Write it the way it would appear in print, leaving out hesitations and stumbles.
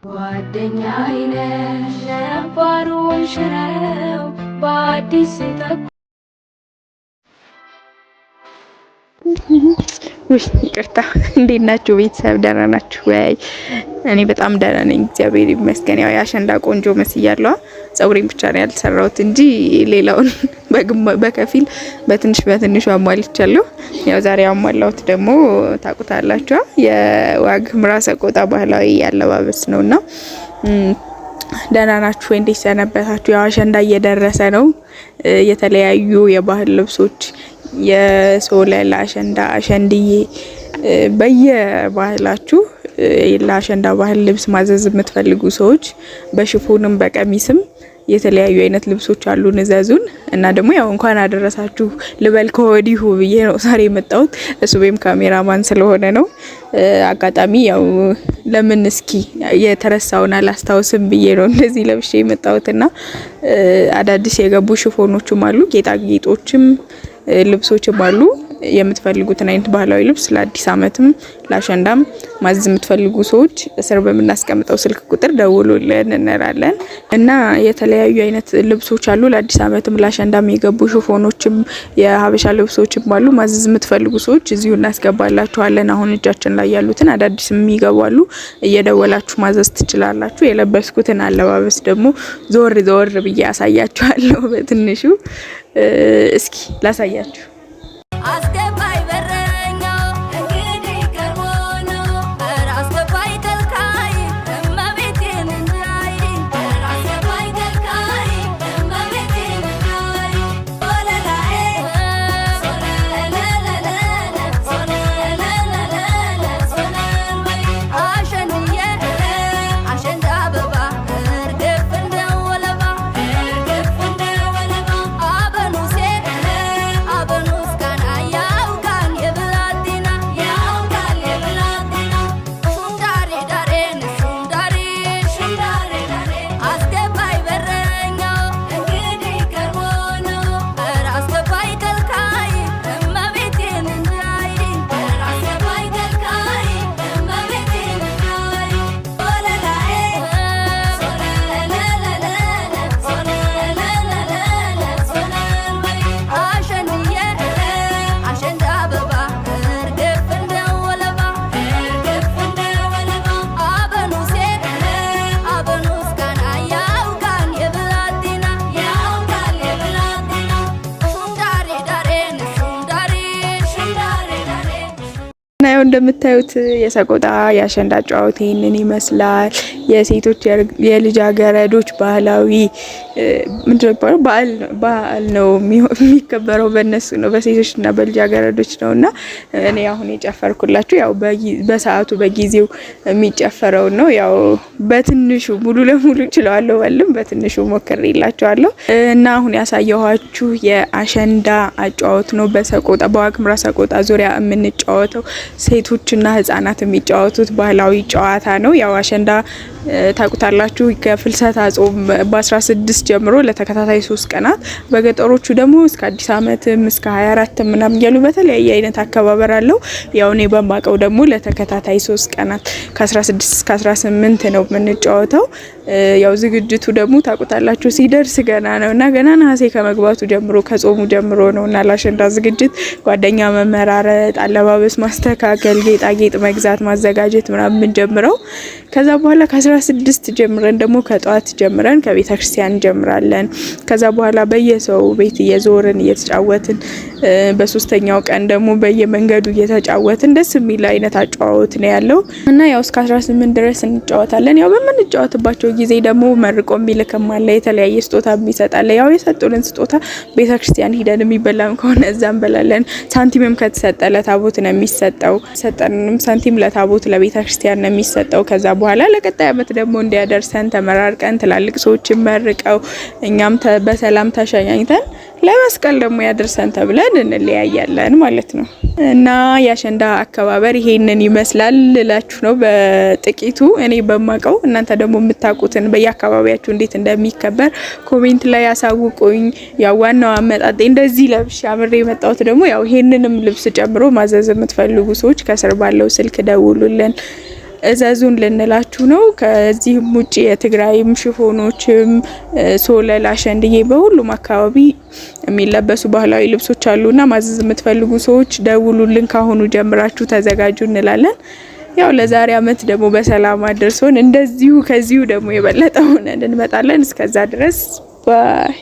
ጓደኛዬ ነሽ ነባሩን ሽረው በአዲስ ውይ ይቅርታ፣ እንዴት ናችሁ ቤተሰብ? ደህና ናችሁ ወይ? እኔ በጣም ደህና ነኝ፣ እግዚአብሔር ይመስገን። ያው የአሸንዳ ቆንጆ መስያለሁ። ፀጉሬን ብቻ ነው ያልሰራሁት እንጂ ሌላውን በከፊል በትንሹ አሟልቻለሁ። ያው ዛሬ ያሟላሁት ደግሞ ታውቁታላችሁ፣ የዋግ ኽምራ ሰቆጣ ባህላዊ አለባበስ ነውና ደህና ናችሁ ወይ? እንዴት ሰነበታችሁ? ያው አሸንዳ እየደረሰ ነው። የተለያዩ የባህል ልብሶች የሶለል አሸንዳ አሸንድዬ በየባህላችሁ ለአሸንዳ ባህል ልብስ ማዘዝ የምትፈልጉ ሰዎች በሽፎንም በቀሚስም የተለያዩ አይነት ልብሶች አሉ፣ እዘዙን። እና ደግሞ ያው እንኳን አደረሳችሁ ልበል ከወዲሁ ብዬ ነው ዛሬ የመጣሁት። እሱ ወይም ካሜራማን ስለሆነ ነው። አጋጣሚ ያው ለምን እስኪ የተረሳውን አላስታውስም ብዬ ነው እንደዚህ ለብሼ የመጣሁትና አዳዲስ የገቡ ሽፎኖችም አሉ፣ ጌጣጌጦችም ልብሶችም አሉ። የምትፈልጉትን አይነት ባህላዊ ልብስ ለአዲስ አመትም ለአሸንዳም ማዘዝ የምትፈልጉ ሰዎች እስር በምናስቀምጠው ስልክ ቁጥር ደውሉልን እንላለን። እና የተለያዩ አይነት ልብሶች አሉ ለአዲስ አመትም ለአሸንዳም የገቡ ሽፎኖችም የሀበሻ ልብሶችም አሉ። ማዘዝ የምትፈልጉ ሰዎች እዚሁ እናስገባላችኋለን። አሁን እጃችን ላይ ያሉትን አዳዲስ የሚገባሉ እየደወላችሁ ማዘዝ ትችላላችሁ። የለበስኩትን አለባበስ ደግሞ ዞር ብዬ ያሳያችኋለሁ በትንሹ። እስኪ ላሳያችሁ። ናው እንደምታዩት የሰቆጣ የአሸንዳ ጨዋታ ይሄንን ይመስላል። የሴቶች የልጃገረዶች ባህላዊ ምንድነው በዓል ነው የሚከበረው በእነሱ ነው፣ በሴቶችና በልጃገረዶች ነውና እኔ አሁን የጨፈርኩላችሁ ያው በሰዓቱ በጊዜው የሚጨፈረው ነው። ያው በትንሹ ሙሉ ለሙሉ እችላለሁ ወልም በትንሹ ሞክሬላችኋለሁ። እና አሁን ያሳየኋችሁ የአሸንዳ አጫወት ነው። በሰቆጣ በዋግ ኽምራ ሰቆጣ ዙሪያ የምንጫወተው ሴቶችና ህፃናት የሚጫወቱት ባህላዊ ጨዋታ ነው። ያው አሸንዳ ታውቁታላችሁ ከፍልሰታ ጾም በ16 ጀምሮ ለተከታታይ 3 ቀናት፣ በገጠሮቹ ደግሞ እስከ አዲስ አመትም እስከ 24 ምናምን ያሉ በተለያየ አይነት አከባበር አለው። ያው እኔ በማቀው ደግሞ ለተከታታይ 3 ቀናት ከ16 እስከ 18 ነው የምንጫወተው። ያው ዝግጅቱ ደግሞ ታውቁታላችሁ ሲደርስ ገና ነውና ገና ነሐሴ ከመግባቱ ጀምሮ ከጾሙ ጀምሮ ነውና ለአሸንዳ ዝግጅት ጓደኛ መመራረጥ፣ አለባበስ ማስተካከል፣ ጌጣጌጥ መግዛት ማዘጋጀት ምናምን ጀምረው ከዛ በኋላ ከ16 ጀምረን ደግሞ ከጧት ጀምረን ከቤተ ክርስቲያን ጀምራለን። ከዛ በኋላ በየሰው ቤት እየዞርን እየተጫወትን በሶስተኛው ቀን ደግሞ በየመንገዱ እየተጫወትን ደስ የሚል አይነት አጫዋወት ነው ያለው እና ያው እስከ 18 ድረስ እንጫወታለን። ያው በምንጫወትባቸው ጊዜ ደግሞ መርቆ የሚልክም አለ፣ የተለያየ ስጦታ የሚሰጣለ። ያው የሰጡልን ስጦታ ቤተ ክርስቲያን ሂደን የሚበላም ከሆነ እዛ እንበላለን። ሳንቲምም ከተሰጠ ለታቦት ነው የሚሰጠው። ሰጠንም ሳንቲም ለታቦት ለቤተ ክርስቲያን ነው የሚሰጠው። ከዛ በኋላ ለቀጣይ አመት ደግሞ እንዲያደርሰን ተመራርቀን ትላልቅ ሰዎች መርቀው እኛም በሰላም ተሸኛኝተን ለመስቀል ደግሞ ያደርሰን ተብለን እንለያያለን ማለት ነው። እና የአሸንዳ አከባበር ይሄንን ይመስላል ልላችሁ ነው በጥቂቱ እኔ በማቀው። እናንተ ደግሞ የምታውቁትን በየአካባቢያችሁ እንዴት እንደሚከበር ኮሜንት ላይ ያሳውቁኝ። ያው ዋናው አመጣጤ እንደዚህ ለብሼ አምሬ የመጣሁት ደግሞ ያው ይሄንንም ልብስ ጨምሮ ማዘዝ የምትፈልጉ ሰዎች ከስር ባለው ስልክ ደውሉልን። እዘዙን ልንላችሁ ነው። ከዚህም ውጪ የትግራይም ሽፎኖችም ሶለል፣ አሸንድዬ በሁሉም አካባቢ የሚለበሱ ባህላዊ ልብሶች አሉና ማዘዝ የምትፈልጉ ሰዎች ደውሉልን፣ ካሁኑ ጀምራችሁ ተዘጋጁ እንላለን። ያው ለዛሬ አመት ደግሞ በሰላም አድርሶን እንደዚሁ ከዚሁ ደግሞ የበለጠ ሆነን እንመጣለን። እስከዛ ድረስ ባይ